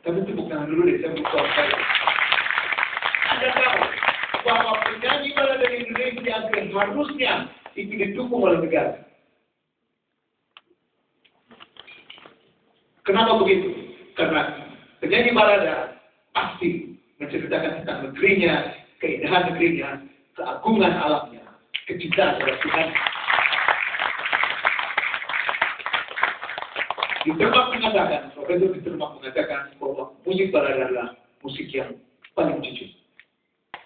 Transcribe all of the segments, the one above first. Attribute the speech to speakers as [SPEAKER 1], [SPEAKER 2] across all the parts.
[SPEAKER 1] Tapi tepuk tangan dulu deh, saya butuh saya. Anda tahu bahwa penyanyi balada Indonesia harusnya itu didukung oleh negara. Kenapa begitu? Karena penyanyi balada pasti menceritakan tentang negerinya, keindahan negerinya, keagungan alamnya, kecintaan pada Tuhan. Ditermak mengatakan, Profesor Ditermak mengatakan bahwa musik balada adalah musik yang paling jujur.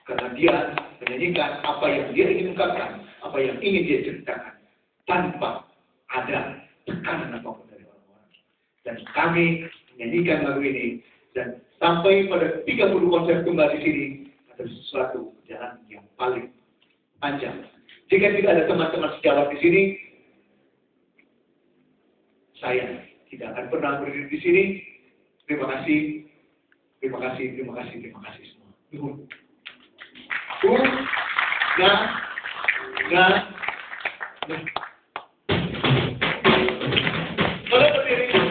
[SPEAKER 1] Karena dia menyanyikan apa yang dia ingin ungkapkan, apa yang ingin dia ceritakan, tanpa ada tekanan apapun dari orang-orang. Dan kami menyanyikan lagu ini, dan sampai pada 30 konser tunggal di sini, ada sesuatu perjalanan yang paling panjang. Jika tidak ada teman-teman sejawat di sini, saya tidak akan pernah berdiri di sini. Terima kasih, terima kasih, terima kasih, terima kasih semua. Boleh berdiri.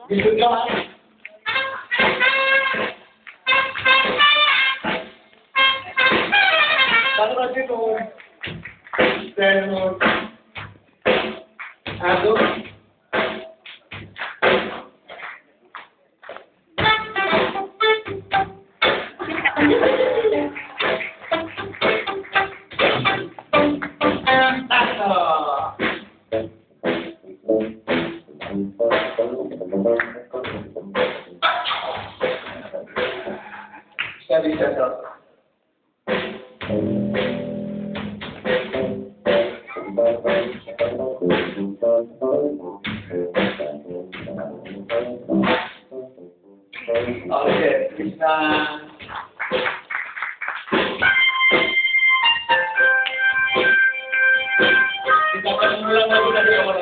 [SPEAKER 1] Wisuda. Kalau lagi tuh, aduh. Bisa dong. Oke, bisa. Kita akan ulang lagu dari awal.